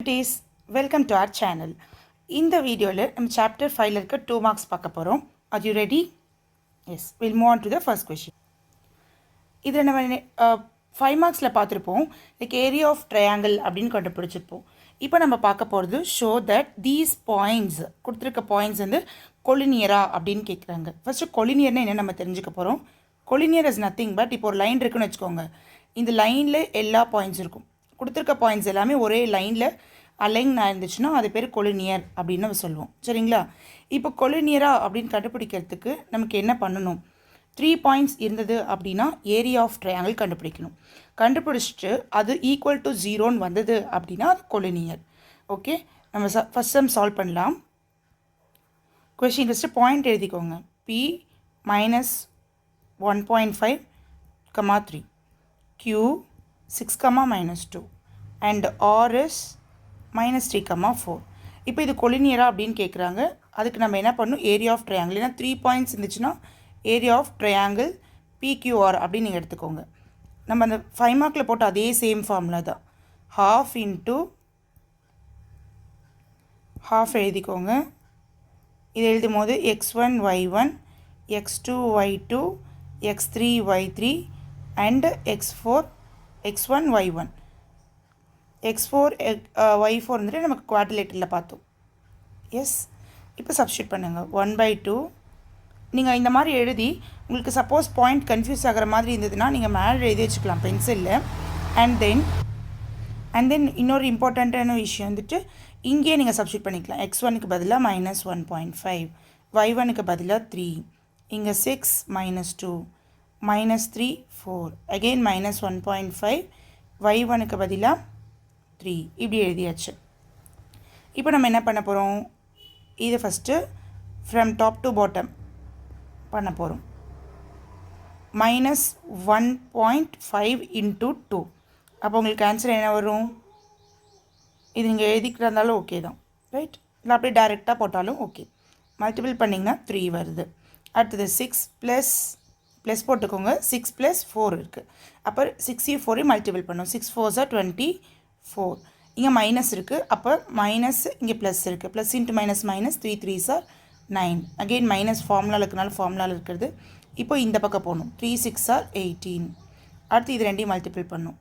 Please welcome to our channel. இந்த வீடியோவில் நம்ம chapter 5 இருக்க 2 marks பார்க்க போகிறோம். Are you ready? Yes. We'll move on to the first question. இதில் நம்ம 5 marksல பார்த்துருப்போம் like area of triangle அப்படின்னு கண்டுபிடிச்சிருப்போம். இப்போ நம்ம பார்க்க போகிறது show that these points கொடுத்துருக்க பாயிண்ட்ஸ் வந்து கொலினியரா அப்படின்னு கேட்குறாங்க. ஃபஸ்ட்டு கொலினியர்னா என்ன நம்ம தெரிஞ்சுக்க போகிறோம். கொலினியர் இஸ் நத்திங் பட் இப்போ ஒரு லைன் இருக்குன்னு வச்சுக்கோங்க. இந்த லைனில் எல்லா பாயிண்ட்ஸ் இருக்கும். கொடுத்துருக்க பாயிண்ட்ஸ் எல்லாமே ஒரே லைனில் அலைன் இருந்துச்சுன்னா அது பேர் கொலினியர் அப்படின்னு நம்ம சொல்லுவோம். சரிங்களா? இப்போ கொலினியரா அப்படின்னு கண்டுபிடிக்கிறதுக்கு நமக்கு என்ன பண்ணணும்? 3 பாயிண்ட்ஸ் இருந்தது அப்படின்னா ஏரியா ஆஃப் ட்ரையாங்கிள் கண்டுபிடிக்கணும். கண்டுபிடிச்சிட்டு அது ஈக்குவல் டு 0ன்னு வந்தது அப்படின்னா அது கொலினியர். ஓகே, நம்ம ஃபஸ்ட் சம் சால்வ் பண்ணலாம். கொஷின் ஃபஸ்ட்டு பாயிண்ட் எழுதிக்கோங்க. P minus 1.5, 3, Q 6, minus 2 and R is minus 3, 4. இப்போ இது கொலினியரா அப்படின்னு கேட்குறாங்க. அதுக்கு நம்ம என்ன பண்ணணும்? Area of triangle. ஏன்னா 3 பாயிண்ட்ஸ் இருந்துச்சுன்னா ஏரியா ஆஃப் ட்ரையாங்கிள் PQR அப்படின்னு நீங்கள் எடுத்துக்கோங்க. நம்ம அந்த 5 மார்க்கில் போட்ட அதே சேம் ஃபார்முலா தான். half into half எழுதிக்கோங்க. இது எழுதும் போது x1 y1 x2 y2 x3 y3 and x4 x1 y1 x4 y4 வந்துட்டு நமக்கு குவாட்ரிலேட்டரில் பார்த்தோம். எஸ், இப்போ சப்ஸ்டியூட் பண்ணுங்கள். 1/2 நீங்கள் இந்த மாதிரி எழுதி உங்களுக்கு சப்போஸ் பாயிண்ட் கன்ஃபியூஸ் ஆகிற மாதிரி இருந்ததுன்னா நீங்கள் மேலே எழுதி வச்சுக்கலாம் பென்சிலில். அண்ட் தென் இன்னொரு இம்பார்ட்டண்ட்டான விஷயம் வந்துட்டு இங்கேயே நீங்கள் சப்ஸ்டியூட் பண்ணிக்கலாம். x1க்கு பதிலாக -1.5, y1க்கு பதிலாக 3, இங்கே 6 -2 -3 4, அகெயின் -1.5, y1க்கு பதிலாக 3, இப்படி எழுதியாச்சு. இப்போ நம்ம என்ன பண்ண போகிறோம்? இது first from top to bottom பண்ண போகிறோம். -1.5 into 2. அப்போ உங்களுக்கு ஆன்சர் என்ன வரும்? இது நீங்கள் எழுதிக்கிட்டு இருந்தாலும் ஓகே தான், ரைட்? இல்லை அப்படியே டைரெக்டாக போட்டாலும் ஓகே. மல்டிபிள் பண்ணிங்கன்னா 3 வருது. அடுத்தது 6 ப்ளஸ் போட்டுக்கோங்க. 6 + 4 இருக்குது. அப்போ 6 4 மல்டிபிள் பண்ணும். 6 4s are 24. இங்கே மைனஸ் இருக்குது. அப்போ மைனஸ் இங்கே ப்ளஸ் இருக்குது. Plus into minus minus 3 3s are 9. Again minus ஃபார்முலாவில் இருக்கிறனால ஃபார்முலாவில் இருக்கிறது. இப்போ இந்த பக்கம் போகணும். 3 6s are 18. அடுத்து இது ரெண்டையும் மல்டிபிள் பண்ணும்.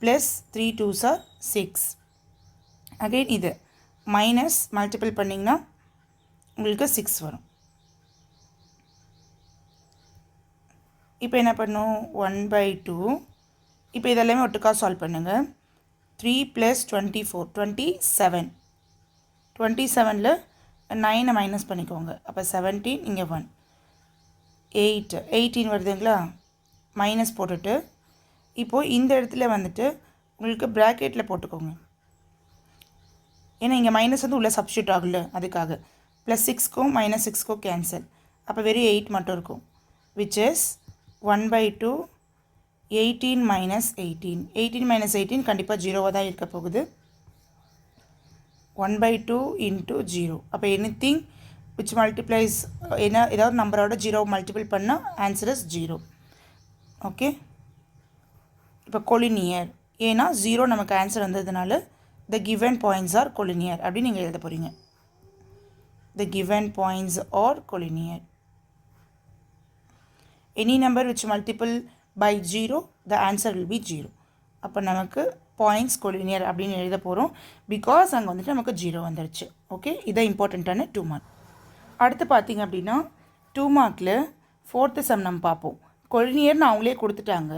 Plus 3 2s are 6. அகெயின் இது மைனஸ் மல்டிபிள் பண்ணிங்கன்னா உங்களுக்கு 6 வரும். இப்போ என்ன பண்ணும்? 1/2. இப்போ இதெல்லாமே ஒட்டுக்கா சால்வ் பண்ணுங்கள். 3 + 24 27. 27ல் 9 மைனஸ் பண்ணிக்கோங்க. அப்போ 17, இங்கே 1 8 18 வருதுங்களா? மைனஸ் போட்டுட்டு இப்போது இந்த இடத்துல வந்துட்டு உங்களுக்கு ப்ராக்கெட்டில் போட்டுக்கோங்க. ஏன்னா இங்கே மைனஸ் வந்து உள்ளே சப்ஸ்டியூட் ஆகல, அதுக்காக. +6க்கும் -6க்கும் கேன்சல். அப்போ வெறும் 8 மட்டும் இருக்கும். Which is 1/2 18 - 18. 18 - 18 கண்டிப்பாக 0வாக தான் இருக்க போகுது. 1/2 into 0. அப்போ எனிதிங் which multiplies ஏதாவது நம்பரோட 0 மல்டிபிள் பண்ணால் ஆன்சர் இஸ் 0. ஓகே, இப்போ கொலினியர். ஏன்னா 0 நமக்கு ஆன்சர் வந்ததுனால the given points are collinear அப்படின்னு நீங்கள் எழுத போகிறீங்க. the given points are collinear. any number which multiple by 0 the answer will be 0. அப்போ நமக்கு பாயிண்ட்ஸ் கொலினியர் அப்படின்னு எழுத போகிறோம். பிகாஸ் அங்கே வந்துட்டு நமக்கு 0 வந்துடுச்சு. ஓகே, இதான் இம்பார்ட்டண்ட்டான 2 மார்க். அடுத்து பார்த்திங்க அப்படின்னா 2 மார்க்கில் 4th சம் நம்ம பார்ப்போம். கொலினியர்னு அவங்களே கொடுத்துட்டாங்க.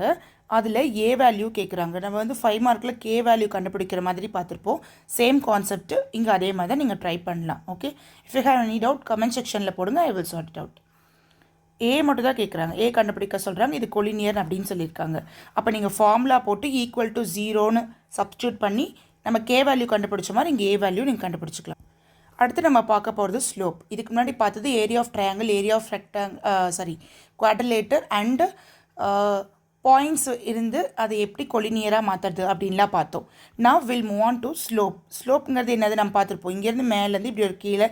அதில் ஏ வேல்யூ கேட்குறாங்க. நம்ம வந்து 5 மார்க்கில் கே வேல்யூ கண்டுபிடிக்கிற மாதிரி பார்த்துருப்போம். சேம் கான்செப்ட் இங்கே அதே மாதிரி தான் நீங்கள் ட்ரை பண்ணலாம். Okay, if you have any doubt comment செக்ஷனில் போடுங்க. I will sort it out. ஏ மட்டும் தான் கேட்குறாங்க. ஏ கண்டுபிடிக்க சொல்கிறாங்க. இது கொலினியர் அப்படின்னு சொல்லியிருக்காங்க. அப்போ நீங்கள் ஃபார்முலா போட்டு ஈக்குவல் டு 0ன்னு சப்ஸ்டியூட் பண்ணி நம்ம கே வேல்யூ கண்டுபிடிச்ச மாதிரி இங்கே ஏ வேல்யூ நீங்கள் கண்டுபிடிச்சிக்கலாம். அடுத்து நம்ம பார்க்க போகிறது ஸ்லோப். இதுக்கு முன்னாடி பார்த்தது area of triangle, area of quadrilateral and points இருந்து அதை எப்படி கொலினியராக மாற்றுறது அப்படின்லாம் பார்த்தோம். Now will move on to slope. ஸ்லோப்புங்கிறது என்னது நம்ம பார்த்துருப்போம். இங்கேருந்து மேலேருந்து இப்படி ஒரு கீழே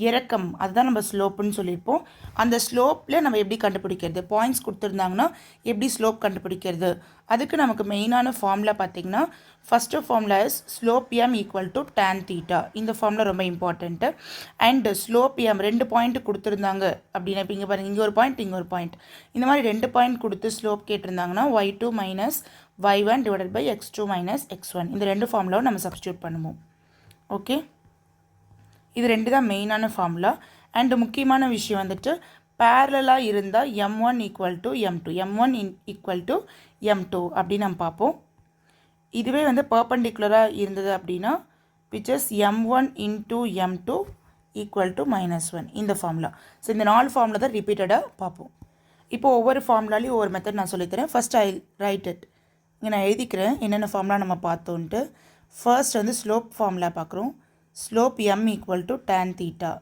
இறக்கம், அதுதான் நம்ம ஸ்லோப்புன்னு சொல்லியிருப்போம். அந்த ஸ்லோப்பில் நம்ம எப்படி கண்டுபிடிக்கிறது, பாயிண்ட்ஸ் கொடுத்துருந்தாங்கன்னா எப்படி ஸ்லோப் கண்டுபிடிக்கிறது அதுக்கு நமக்கு மெயினான ஃபார்முலா பார்த்திங்கன்னா first formula is slope m equal to tan theta. இந்த ஃபார்முலா ரொம்ப important. And slope m 2 point கொடுத்துருந்தாங்க அப்படின்னா, இப்போ இங்கே பாருங்கள், இங்கே ஒரு பாயிண்ட், இங்கே ஒரு பாயிண்ட், இந்த மாதிரி 2 பாயிண்ட் கொடுத்து ஸ்லோப் கேட்டிருந்தாங்கன்னா y2 minus y1 divided by x2 minus x1, இந்த 2 ஃபார்முலாவும் நம்ம சப்ஸ்டியூட் பண்ணுவோம். ஓகே, இது 2 தான் மெயினான ஃபார்முலா. அண்டு முக்கியமான விஷயம் வந்துட்டு பேரலாக இருந்தால் m1 equal to m2, m1 equal to m2 அப்படின்னு நம்ம பார்ப்போம். இதுவே வந்து பர்பண்டிகுலராக இருந்தது அப்படின்னா which is m1 into m2 equal to -1, இந்த ஃபார்முலா. ஸோ இந்த 4 ஃபார்முலா தான் ரிப்பீட்டடாக பார்ப்போம். இப்போது ஒவ்வொரு ஃபார்முலாலையும் ஒவ்வொரு மெத்தட் நான் சொல்லித்தரேன். First I write it. இங்கே நான் எழுதிக்கிறேன் என்னென்ன ஃபார்முலா நம்ம பார்த்தோன்ட்டு. ஃபர்ஸ்ட் வந்து ஸ்லோப் ஃபார்முலா பார்க்குறோம். Slope m equal to tan theta.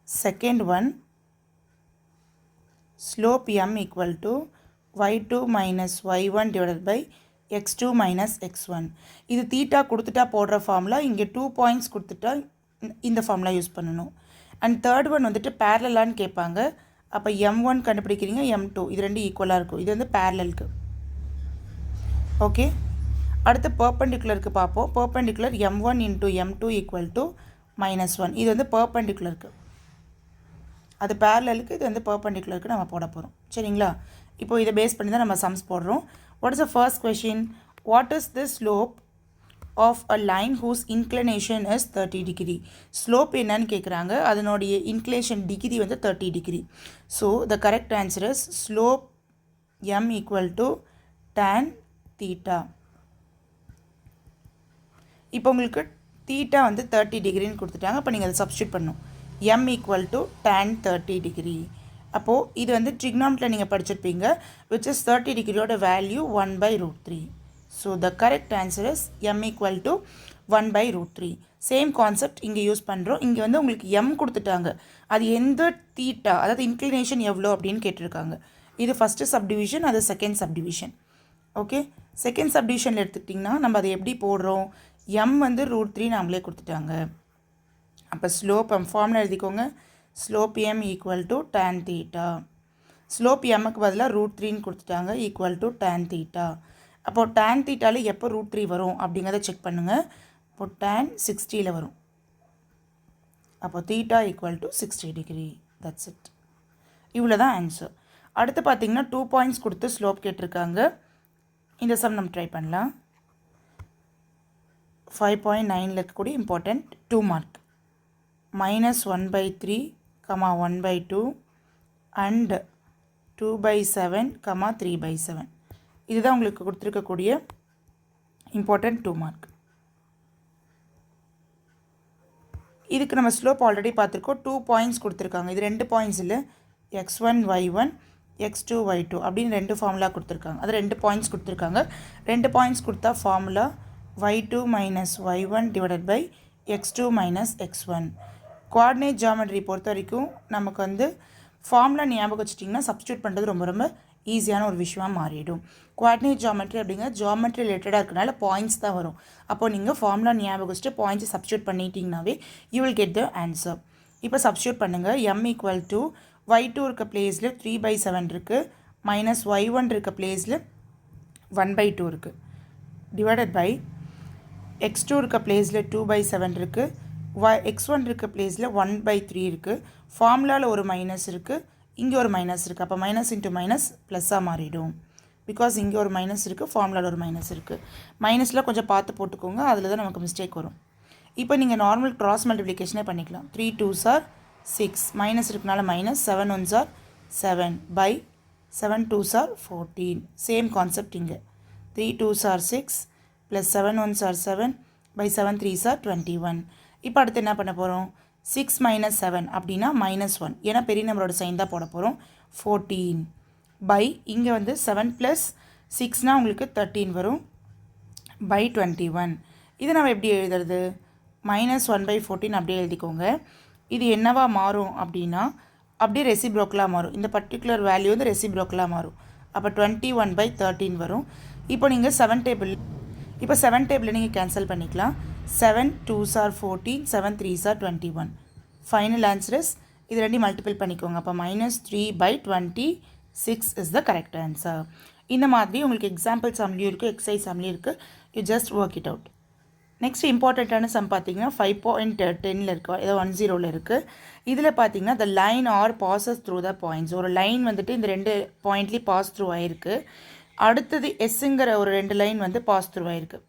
Second one slope m equal to y2 minus y1 divided by x2 minus x1. இது தீட்டா கொடுத்துட்டா போடுற ஃபார்முலா. இங்கே 2 பாயிண்ட்ஸ் கொடுத்துட்டா இந்த ஃபார்முலா யூஸ் பண்ணணும். அண்ட் தேர்ட் ஒன் வந்துட்டு பேரலான்னு கேட்பாங்க. அப்போ m1 கண்டுபிடிக்கிறீங்க, m2, இது 2 ஈக்குவலாக இருக்கும். இது வந்து பேரலலுக்கு. ஓகே, அடுத்து பர்பண்டிகுலருக்கு பார்ப்போம். Perpendicular m1 into m2 equal to -1, இது வந்து பர்பண்டிகுலருக்கு. அது பேரலலுக்கு, இது வந்து பர்பண்டிகுலருக்கு நம்ம போட போகிறோம். சரிங்களா? இப்போ இதை பேஸ் பண்ணி தான் நம்ம சம்ஸ் போடுறோம். What is the first question? What is the slope of a line whose inclination is 30 degree? Slope என்னன்னு கேட்குறாங்க. அதனுடைய இன்க்ளினேஷன் டிகிரி வந்து 30 degree. So the correct answer is slope m equal to tan theta. இப்போ உங்களுக்கு theta வந்து 30 டிகிரின்னு கொடுத்துட்டாங்க. அப்போ நீங்கள் அதை சப்ஸ்டியூட் பண்ணணும். m equal to tan 30 degree. அப்போது இது வந்து trigonometry நீங்கள் படிச்சிருப்பீங்க. which is 30 டிகிரியோட value 1 by root 3. So the correct answer is m equal to 1 by root 3. Same concept இங்கே யூஸ் பண்ணுறோம். இங்கே வந்து உங்களுக்கு m கொடுத்துட்டாங்க. அது எந்த தீட்டா, அதாவது இன்க்ளினேஷன் எவ்வளோ அப்படின்னு கேட்டிருக்காங்க. இது ஃபஸ்ட்டு சப்டிவிஷன், அது செகண்ட் சப்டிவிஷன். ஓகே, செகண்ட் சப்டிவிஷனில் எடுத்துக்கிட்டிங்கன்னா நம்ம அதை எப்படி போடுறோம்? m வந்து √3 நம்மளே கொடுத்துட்டாங்க. அப்போ ஸ்லோப் ஃபார்முலா எழுதிக்கோங்க. Slope m equal to tan theta. Slope mக்கு பதிலாக √3ன்னு கொடுத்துட்டாங்க, ஈக்குவல் டு tan தீட்டா. அப்போது tan தீட்டாவில் எப்போ √3 வரும் அப்படிங்கிறத செக் பண்ணுங்கள். அப்போது tan 60ல் வரும். அப்போது theta equal to 60 degree. That's it. இவ்வளோ தான் ஆன்சர். அடுத்து பார்த்திங்கன்னா 2 பாயிண்ட்ஸ் கொடுத்து ஸ்லோப் கேட்டிருக்காங்க. இந்த சம் நம்ம ட்ரை பண்ணலாம். 5.9ல் இருக்கக்கூடிய இம்பார்ட்டன்ட் 2 மார்க். -1/3, 1/2 and 2/7, 3/7. இதுதான் உங்களுக்கு கொடுத்துருக்கக்கூடிய இம்பார்ட்டன்ட் 2 மார்க். இதுக்கு நம்ம ஸ்லோப் ஆல்ரெடி பார்த்துருக்கோம். 2 பாயிண்ட்ஸ் கொடுத்துருக்காங்க. இது 2 பாயிண்ட்ஸ் இல்லை, x1 y1 x2 y2 அப்படின்னு 2 ஃபார்முலா கொடுத்துருக்காங்க. அது 2 பாயிண்ட்ஸ் கொடுத்துருக்காங்க. 2 பாயிண்ட்ஸ் கொடுத்தா formula y2 minus y1 divided by x2 minus x1. Coordinate geometry பொறுத்த வரைக்கும் நமக்கு வந்து ஃபார்முலா ஞாபகம் வச்சுட்டிங்கன்னா சப்ஸ்டியூட் பண்ணுறது ரொம்ப ரொம்ப ஈஸியான ஒரு விஷயமாக மாறிடும். கோஆர்டினேட் ஜியாமெட்ரி அப்படிங்கிற ஜியாமெட்ரி ரிலேட்டடாக இருக்கிறனால பாயிண்ட்ஸ் தான் வரும். அப்போது நீங்கள் ஃபார்முலா ஞாபகம் வச்சுட்டு பாயிண்ட்ஸை சப்ஸ்டியூட் பண்ணிட்டீங்கன்னாவே you will get the answer. இப்போ சப்ஸ்டியூட் பண்ணுங்கள். m ஈக்குவல் டு y2 இருக்க பிளேஸில் 3/7 இருக்குது, மைனஸ் y1 இருக்க பிளேஸில் 1/2 இருக்குது, டிவைடட் பை x2 இருக்க பிளேஸில் 2/7 இருக்குது, x1 இருக்க பிளேஸில் 1/3 இருக்குது. ஃபார்முலாவில் ஒரு மைனஸ் இருக்குது, இங்கே ஒரு மைனஸ் இருக்குது. அப்போ மைனஸ் இன்ட்டு மைனஸ் ப்ளஸ்ஸாக மாறிடும். பிகாஸ் இங்கே ஒரு மைனஸ் இருக்குது, ஃபார்முலாவில் ஒரு மைனஸ் இருக்குது. மைனஸில் கொஞ்சம் பார்த்து போட்டுக்கோங்க, அதில் தான் நமக்கு மிஸ்டேக் வரும். இப்போ நீங்கள் நார்மல் கிராஸ் மல்டிப்ளிகேஷனே பண்ணிக்கலாம். 3 2s are 6, மைனஸ் இருக்கனால minus, 7 1s are 7 by 7 2s are 14. Same concept இங்கே 3 2s are 6 plus 7 1s are 7 by 7 3s are 21. இப்போ அடுத்து என்ன பண்ண போகிறோம்? 6 மைனஸ் 7 அப்படின்னா -1, ஏன்னா பெரிய நம்பரோட சைன் தான் போட போகிறோம். 14 பை இங்கே வந்து 7 ப்ளஸ் 6னால் உங்களுக்கு 13 வரும், பை 21. இது நம்ம எப்படி எழுதுறது? -1/14 அப்படியே எழுதிக்கோங்க. இது என்னவா மாறும் அப்படின்னா அப்படியே ரெசிப்ரோக்கலாக மாறும். இந்த பர்டிகுலர் வேல்யூ வந்து ரெசிப்ரோக்கலாக மாறும். அப்போ 21/13 வரும். இப்போ நீங்கள் 7 டேபிளில் நீங்கள் கேன்சல் பண்ணிக்கலாம். 7 2s are 14, 7 3s are 21. Final answer is இது ரெண்டையும் மல்டிபிள் பண்ணிக்கோங்க. அப்போ -3/26 இஸ் த கரெக்ட் ஆன்சர். இந்த மாதிரி உங்களுக்கு எக்ஸாம்பிள் சம்லேயும் இருக்குது, எக்ஸசைஸ் சம்லேயும் இருக்குது. You just work it out. Next இம்பார்ட்டண்ட்டான சம் பார்த்தீங்கன்னா 5.10 இருக்குது, ஏதோ 10 இருக்குது. இதில் பார்த்தீங்கன்னா the line R passes through the points. ஒரு லைன் வந்துட்டு இந்த 2 பாயிண்ட்லேயும் பாஸ் த்ரூ ஆகிருக்கு. அடுத்தது எஸ்ஸுங்கிற ஒரு 2 லைன் வந்து பாஸ் த்ரூ ஆகிருக்கு.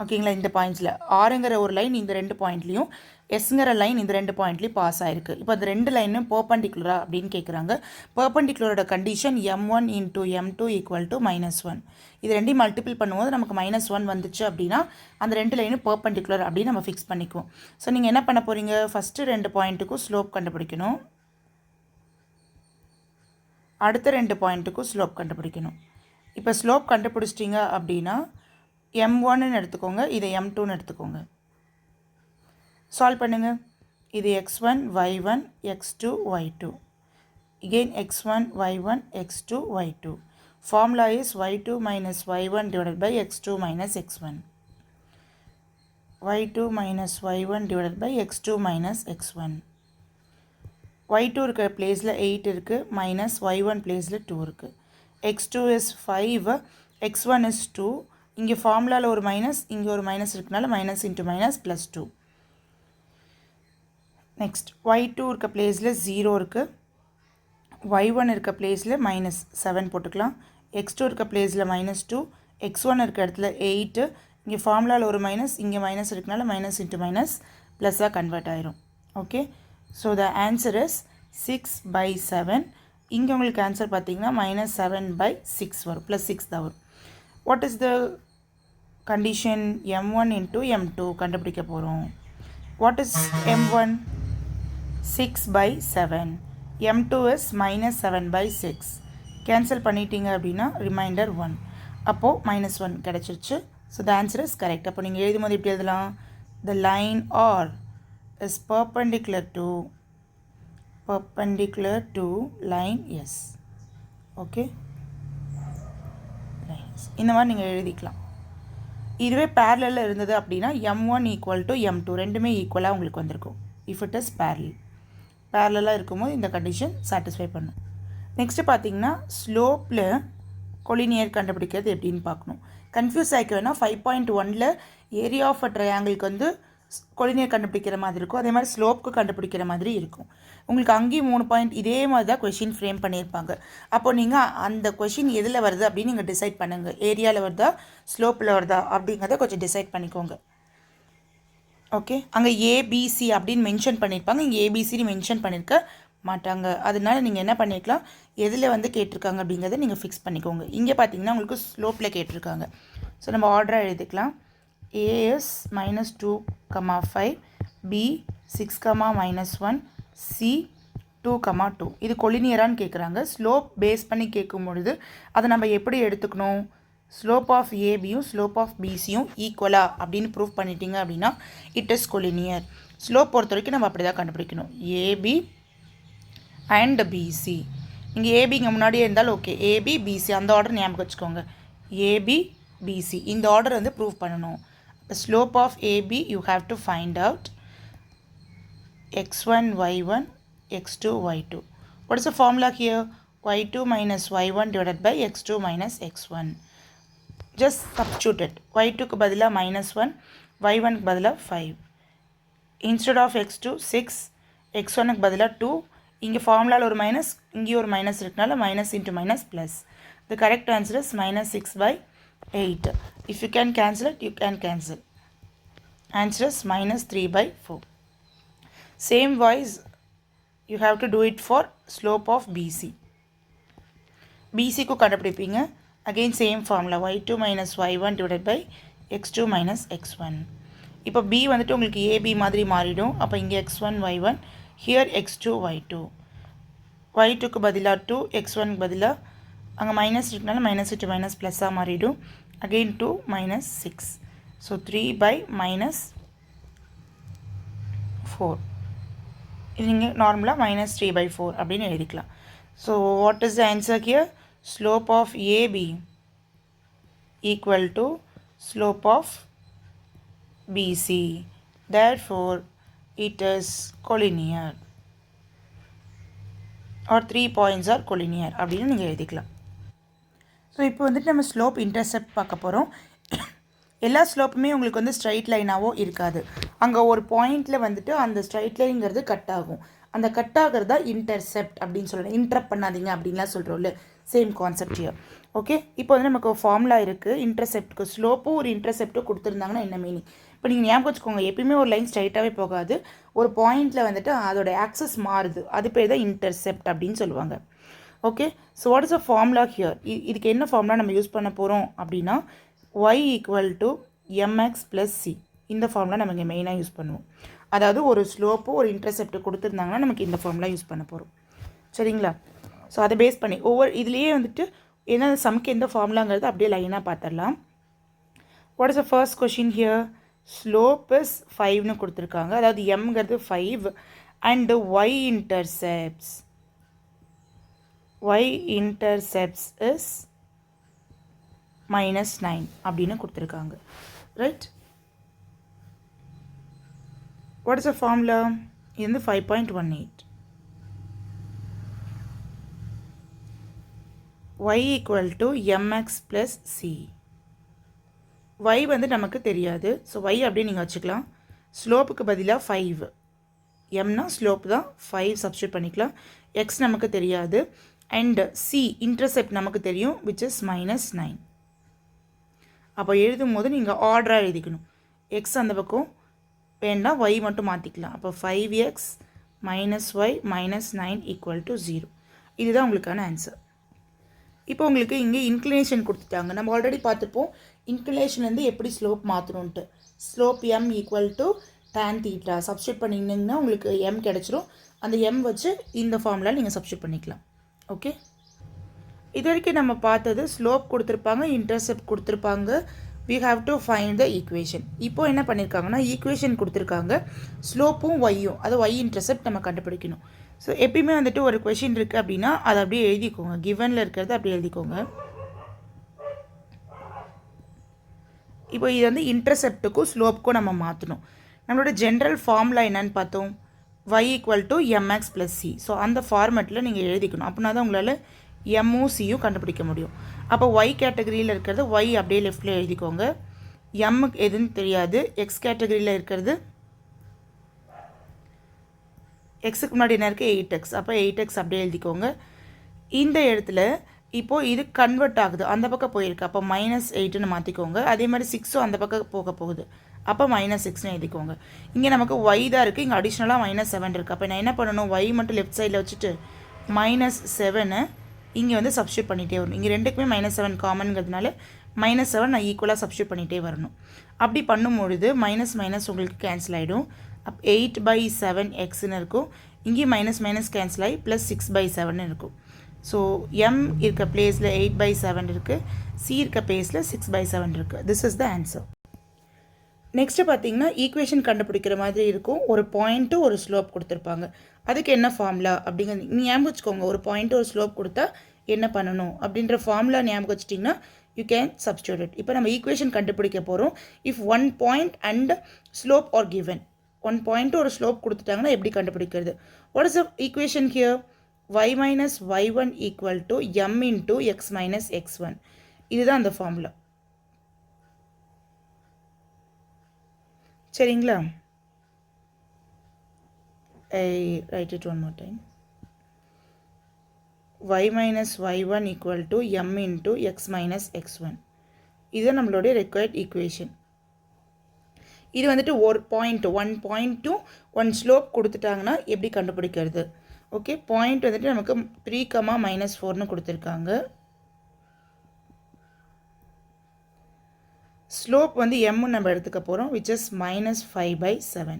ஓகேங்களா? இந்த பாயிண்ட்ஸில் ஆறுங்கிற ஒரு லைன் இந்த 2 பாயிண்ட்லேயும், எஸ்ங்கிற லைன் இந்த 2 பாயிண்ட்லேயும் பாஸ் ஆகிருக்கு. இப்போ அந்த 2 லைனும் பர்பண்டிகுலரா அப்படின்னு கேட்குறாங்க. பர்பண்டிகுலரோட condition m1 into m2 equal to -1. இது ரெண்டையும் மல்டிபிள் பண்ணும்போது நமக்கு -1 வந்துச்சு அப்படின்னா அந்த 2 லைனும் பர்பண்டிகுலர் அப்படின்னு நம்ம ஃபிக்ஸ் பண்ணிக்குவோம். ஸோ நீங்கள் என்ன பண்ண போகிறீங்க, ஃபஸ்ட்டு 2 பாயிண்ட்டுக்கும் ஸ்லோப் கண்டுபிடிக்கணும், அடுத்த 2 பாயிண்ட்டுக்கும் ஸ்லோப் கண்டுபிடிக்கணும். இப்போ ஸ்லோப் கண்டுபிடிச்சிட்டிங்க அப்படின்னா m1ன்னு எடுத்துக்கோங்க, இதை m2ன்னு எடுத்துக்கோங்க. சால்வ் பண்ணுங்கள். இது x1 y1 x2 y2. again x1 y1 x2 y2. formula is y2 minus y1 divided by x2 minus x1. y2 minus y1 divided by x2 minus x1. y2 இருக்கிற பிளேஸில் 8 இருக்குது, மைனஸ் y1 பிளேஸில் 2 இருக்குது. x2 is 5, x1 is 2. இங்கே ஃபார்முலாவில் ஒரு minus, இங்கே ஒரு மைனஸ் இருக்கனால minus into minus plus 2. Next y2 இருக்க பிளேஸில் 0 இருக்குது, y1 இருக்க பிளேஸில் -7 போட்டுக்கலாம். x2 இருக்க பிளேஸில் -2, x1 இருக்க இடத்துல 8. இங்கே ஃபார்முலாவில் ஒரு மைனஸ், இங்கே மைனஸ் இருக்கனால மைனஸ் இன்ட்டு மைனஸ் ப்ளஸ்ஸாக கன்வெர்ட் ஆயிரும். Okay, so the answer is 6/7. இங்கே உங்களுக்கு ஆன்சர் பார்த்தீங்கன்னா -7/6 வரும், +6 தான் வரும். What is the condition? m1 into m2 கண்டுபிடிக்க போகிறோம். What is m1? 6/7. m2 is -7/6. Cancel பண்ணிட்டீங்க அப்படின்னா ரிமைண்டர் 1. அப்போது -1 கிடச்சிருச்சு. So the answer is correct. அப்போ நீங்கள் எழுதும் போது எப்படி எழுதலாம்? The line R is perpendicular to line S. Okay, இந்த மாதிரி நீங்கள் எழுதிக்கலாம். இதுவே பேரலில் இருந்தது அப்படின்னா m1 ஈக்குவல் டு m2 ரெண்டுமே ஈக்குவலாக உங்களுக்கு வந்திருக்கும். இஃப் இட் இஸ் பேரலாக இருக்கும்போது இந்த கண்டிஷன் சாட்டிஸ்ஃபை பண்ணும். நெக்ஸ்ட்டு பார்த்தீங்கன்னா ஸ்லோப்பில் கொலினியர் கண்டுபிடிக்கிறது எப்படின்னு பார்க்கணும். கன்ஃபியூஸ் ஆகிக்க வேணால் 5.1ல் ஏரியா ஆஃப் அ ட்ரையாங்கிளுக்கு வந்து கொலினியர் கண்டுபிடிக்கிற மாதிரி இருக்கும், அதே மாதிரி ஸ்லோப்புக்கு கண்டுபிடிக்கிற மாதிரி இருக்கும். உங்களுக்கு அங்கேயும் 3 பாயிண்ட் இதே மாதிரி தான் கொஷின் ஃப்ரேம் பண்ணியிருப்பாங்க. அப்போ நீங்கள் அந்த கொஷின் எதில் வருது அப்படின்னு நீங்கள் டிசைட் பண்ணுங்கள். ஏரியாவில் வருதா ஸ்லோப்பில் வருதா அப்படிங்கிறத கொஞ்சம் டிசைட் பண்ணிக்கோங்க. ஓகே, அங்கே ஏபிசி அப்படின்னு மென்ஷன் பண்ணியிருப்பாங்க, இங்கே ஏபிசின்னு மென்ஷன் பண்ணியிருக்க மாட்டாங்க. அதனால நீங்கள் என்ன பண்ணிக்கலாம், எதில் வந்து கேட்டிருக்காங்க அப்படிங்கிறத நீங்கள் ஃபிக்ஸ் பண்ணிக்கோங்க. இங்கே பார்த்தீங்கன்னா உங்களுக்கு ஸ்லோப்பில் கேட்டிருக்காங்க. ஸோ நம்ம ஆர்டராக எழுதிக்கலாம். A is -2, 5, B 6, -1, C 2, 2. இது கொலினியரான்னு கேட்குறாங்க. ஸ்லோப் பேஸ் பண்ணி கேட்கும் பொழுது அதை நம்ம எப்படி எடுத்துக்கணும்? ஸ்லோப் ஆஃப் ஏபியும் ஸ்லோப் ஆஃப் பிசியும் ஈக்குவலா அப்படின்னு ப்ரூவ் பண்ணிட்டீங்க அப்படின்னா இட் இஸ் கொலினியர். ஸ்லோப் பொறுத்த வரைக்கும் நம்ம அப்படி தான் கண்டுபிடிக்கணும். AB and BC. இங்கே ஏபிங்க முன்னாடியே இருந்தாலும் ஓகே, ஏபி பிசி அந்த ஆர்டர் ஞாபகம் வச்சுக்கோங்க. ஏபி பிசி இந்த ஆர்டர் வந்து ப்ரூவ் பண்ணணும். The slope of AB you have to find out x1 y1 x2 y2. What is the formula here? y2 minus y1 divided by x2 minus x1. Just substitute it. y2 க்கு பதிலா -1, y1 க்கு பதிலா 5. Instead of x2 6, x1 க்கு பதிலா 2. இங்கே ஃபார்முலாவில் ஒரு minus, இங்கே ஒரு மைனஸ் இருக்கனால minus into minus plus. The correct answer is -6/8. If you can cancel it, you can cancel. Answer is -3/4. Same wise you have to do it for slope of BC. BC को கண்டுபிடிப்பீங்க. Again same formula, y2 minus y1 divided by x2 minus x1. இப்போ B வந்துட்டு உங்களுக்கு AB மாதிரி மாறிடும். அப்போ இங்கே x1 y1, here x2 y2. y2 க்கு பதிலா 2, x1 க்கு பதிலா அங்கே மைனஸ் இருக்கனால மைனஸ் இன்ட்டு மைனஸ் ப்ளஸ்ஸாக மாறிடும். அகெயின் 2 -6. ஸோ 3/-4. இது நீங்கள் நார்மலாக -3/4 அப்படின்னு எழுதிக்கலாம். So what is the answer here? Slope of AB equal to slope of BC. therefore it is collinear or 3 points are collinear அப்படின்னு நீங்கள் எழுதிக்கலாம். ஸோ இப்போ வந்துட்டு நம்ம ஸ்லோப் இன்டர்செப்ட் பார்க்க போகிறோம். எல்லா ஸ்லோப்புமே உங்களுக்கு வந்து ஸ்ட்ரைட் லைனாகவோ இருக்காது. அங்கே ஒரு பாயிண்டில் வந்துட்டு அந்த ஸ்ட்ரைட் லைனுங்கிறது கட் ஆகும். அந்த கட் ஆகிறது தான் இன்டர்செப்ட் அப்படின்னு சொல்கிறேன். இன்டரப்ட் பண்ணாதீங்க அப்படின்லாம் சொல்கிறோம்ல, சேம் கான்செப்ட் ஹியர். ஓகே, இப்போ வந்து நமக்கு ஃபார்முலா இருக்குது. இன்டர்செப்ட்டுக்கு ஸ்லோப்பும் ஒரு இன்டர்செப்ட்டும் கொடுத்துருந்தாங்கன்னா என்ன மீனிங்? இப்போ நீங்கள் ஞாபகம் வச்சுக்கோங்க, எப்பயுமே ஒரு லைன் ஸ்ட்ரைட்டாகவே போகாது. ஒரு பாயிண்டில் வந்துட்டு அதோட ஆக்சஸ் மாறுது. அது பேர் தான் இன்டர்செப்ட் அப்படின்னு சொல்லுவாங்க. Okay, so what is a formula here? இதுக்கு என்ன ஃபார்முலா நம்ம யூஸ் பண்ண போகிறோம் அப்படின்னா y = mx + c. இந்த ஃபார்முலா நம்ம இங்கே மெயினாக யூஸ் பண்ணுவோம். அதாவது ஒரு ஸ்லோப்போ ஒரு இன்டர்செப்ட் கொடுத்துருந்தாங்கன்னா நமக்கு இந்த ஃபார்முலா யூஸ் பண்ண போகிறோம். சரிங்களா? ஸோ அதை பேஸ் பண்ணி ஒவ்வொரு இதுலேயே வந்துட்டு என்ன சம்க்கு எந்த ஃபார்முலாங்கிறது அப்படியே லைனாக பார்த்துடலாம். What is the first question here? Slope is 5ன்னு கொடுத்துருக்காங்க. அதாவது எம்ங்கிறது 5 அண்ட் y இன்டர்செப்ட்ஸ் is -9 அப்படின்னு கொடுத்துருக்காங்க. Right? What is the formula? இது வந்து 5.18. y = mx + c. y வந்து நமக்கு தெரியாது. ஸோ y அப்படியே நீங்கள் வச்சுக்கலாம். ஸ்லோப்புக்கு பதிலாக 5, mனா ஸ்லோப் தான், 5 சப்ஸ்டியூட் பண்ணிக்கலாம். x நமக்கு தெரியாது. அண்ட் c இன்டர்செப்ட் நமக்கு தெரியும், which is -9. அப்போ எழுதும் போது நீங்கள் ஆர்டராக எழுதிக்கணும். எக்ஸ் அந்த பக்கம் வேண்டாம், y மட்டும் மாற்றிக்கலாம். அப்போ 5x - y -9 = 0. இதுதான் உங்களுக்கான ஆன்சர். இப்போ உங்களுக்கு இங்கே இன்க்ளினேஷன் கொடுத்துட்டாங்க. நம்ம ஆல்ரெடி பார்த்துப்போம் இன்க்ளினேஷன் வந்து எப்படி ஸ்லோப் மாற்றணுன்ட்டு. ஸ்லோப் m = tan θ சப்ஸ்டியூட் பண்ணிங்கன்னா உங்களுக்கு m கிடச்சிரும். அந்த m வச்சு இந்த ஃபார்முலா நீங்கள் சப்ஸ்டியூட் பண்ணிக்கலாம். ஓகே, இது வரைக்கும் நம்ம பார்த்தது ஸ்லோப் கொடுத்துருப்பாங்க, இன்டர்செப்ட் கொடுத்துருப்பாங்க. we have to find the equation. இப்போ என்ன பண்ணியிருக்காங்கன்னா ஈக்குவேஷன் கொடுத்துருக்காங்க, ஸ்லோப்பும் ஒய்யும், அது ஒய் இன்டர்செப்ட் நம்ம கண்டுபிடிக்கணும். ஸோ எப்பயுமே வந்துட்டு ஒரு கொஷின் இருக்குது அப்படின்னா அதை அப்படியே எழுதிக்கோங்க. கிவனில் இருக்கிறது அப்படியே எழுதிக்கோங்க. இப்போ இது வந்து இன்டர்செப்ட்டுக்கும் ஸ்லோப்புக்கும் நம்ம மாற்றணும். நம்மளோட ஜென்ரல் ஃபார்முலா என்னன்னு பார்த்தோம், y = mx + c. ஸோ அந்த ஃபார்மேட்டில் நீங்கள் எழுதிக்கணும். அப்படின்னா தான் உங்களால் எம்மும் சியும் கண்டுபிடிக்க முடியும். அப்போ ஒய் கேட்டகரியில் இருக்கிறது ஒய் அப்படியே லெஃப்டில் எழுதிக்கோங்க. எம்முக்கு எதுன்னு தெரியாது. எக்ஸ் கேட்டகரியில் இருக்கிறது எக்ஸுக்கு முன்னாடி என்ன இருக்குது 8x. அப்போ 8x அப்படியே எழுதிக்கோங்க. இந்த இடத்துல இப்போது இது கன்வெர்ட் ஆகுது, அந்த பக்கம் போயிருக்கு. அப்போ -8ன்னு மாற்றிக்கோங்க. அதே மாதிரி 6ம் அந்த பக்கம் போக போகுது. அப்போ -6ன்னு எழுதிக்கோங்க. இங்கே நமக்கு y தான் இருக்குது, இங்கே அடிஷ்னலாக -7 இருக்குது. அப்போ நான் என்ன பண்ணணும், y மட்டும் லெஃப்ட் சைடில் வச்சுட்டு -7 இங்கே வந்து சப்ஸ்டியூட் பண்ணிகிட்டே வரணும். இங்கே ரெண்டுக்குமே -7 காமனுங்கிறதுனால -7 நான் ஈக்குவலாக சப்ஸ்டியூட் பண்ணிகிட்டே வரணும். அப்படி பண்ணும்பொழுது மைனஸ் உங்களுக்கு கேன்சல் ஆகிடும். அப்போ 8/7xன்னு இருக்கும். இங்கேயும் மைனஸ் கேன்சல் ஆகி +6/7 இருக்கும். ஸோ m இருக்க பிளேஸில் 8/7 இருக்குது, c இருக்க பிளேஸில் 6/7 இருக்குது. This is the answer. Next பார்த்தீங்கன்னா ஈக்குவேஷன் கண்டுபிடிக்கிற மாதிரி இருக்கும். ஒரு பாயிண்ட்டு ஒரு ஸ்லோப் கொடுத்துருப்பாங்க. அதுக்கு என்ன ஃபார்முலா அப்படிங்கிறது நீங்கள் ஞாபகம் வச்சுக்கோங்க. ஒரு பாயிண்ட்டு ஒரு ஸ்லோப் கொடுத்தா என்ன பண்ணணும் அப்படின்ற ஃபார்முலா ஞாபகம் வச்சிட்டிங்கன்னா யூ கேன் சப்ஸ்டியூட் இட். இப்போ நம்ம ஈக்குவேஷன் கண்டுபிடிக்க போகிறோம். If 1 point and slope R given, 1 point ஒரு ஸ்லோப் கொடுத்துட்டாங்கன்னா எப்படி கண்டுபிடிக்கிறது? What is the equation here? y - y1 = m × x - x1. இதுதான் அந்த ஃபார்முலா. சரிங்களா? I write it one more time. y - y1 = m × x - x1. இதுதான் நம்மளுடைய required equation. இது வந்துட்டு ஒரு பாயிண்ட் 1 பாயிண்ட்டும் 1 ஸ்லோப் கொடுத்துட்டாங்கன்னா எப்படி கண்டுபிடிக்கிறது? ஓகே, பாயிண்ட் வந்துட்டு நமக்கு 3, -4ன்னு கொடுத்துருக்காங்க. ஸ்லோப் வந்து m நம்ம எடுத்துக்க போகிறோம், which is -5/7.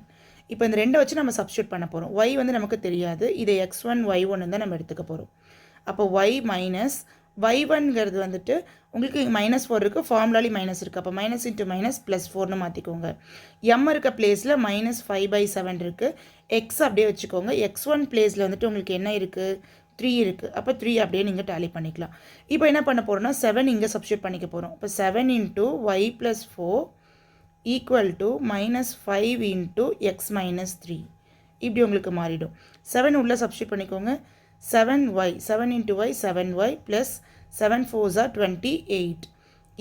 இப்போ இந்த ரெண்டை வச்சு நம்ம சப்ஸ்டியூட் பண்ண போகிறோம். y வந்து நமக்கு தெரியாது, இதை x1 y1 தான் நம்ம எடுத்துக்க போகிறோம். அப்போ y - y1ங்கிறது வந்துட்டு உங்களுக்கு -4 இருக்குது, ஃபார்முலாலி மைனஸ் இருக்குது. அப்போ -× +4ன்னு மாற்றிக்கோங்க. m இருக்க பிளேஸில் -5/7 இருக்குது. x அப்படியே வச்சுக்கோங்க. x1 பிளேஸில் வந்துட்டு உங்களுக்கு என்ன இருக்குது, 3 இருக்குது. அப்போ 3 அப்படியே நீங்கள் டேலி பண்ணிக்கலாம். இப்போ என்ன பண்ண போகிறோம்னா 7 இங்கே சப்ஸ்டியூட் பண்ணிக்க போகிறோம். இப்போ 7 × y + 4 = -5 × x - 3. இப்படி உங்களுக்கு மாறிடும். 7 உள்ளே சப்ஸ்டியூட் பண்ணிக்கோங்க. 7y 7 × y 7y + 7 4s are 28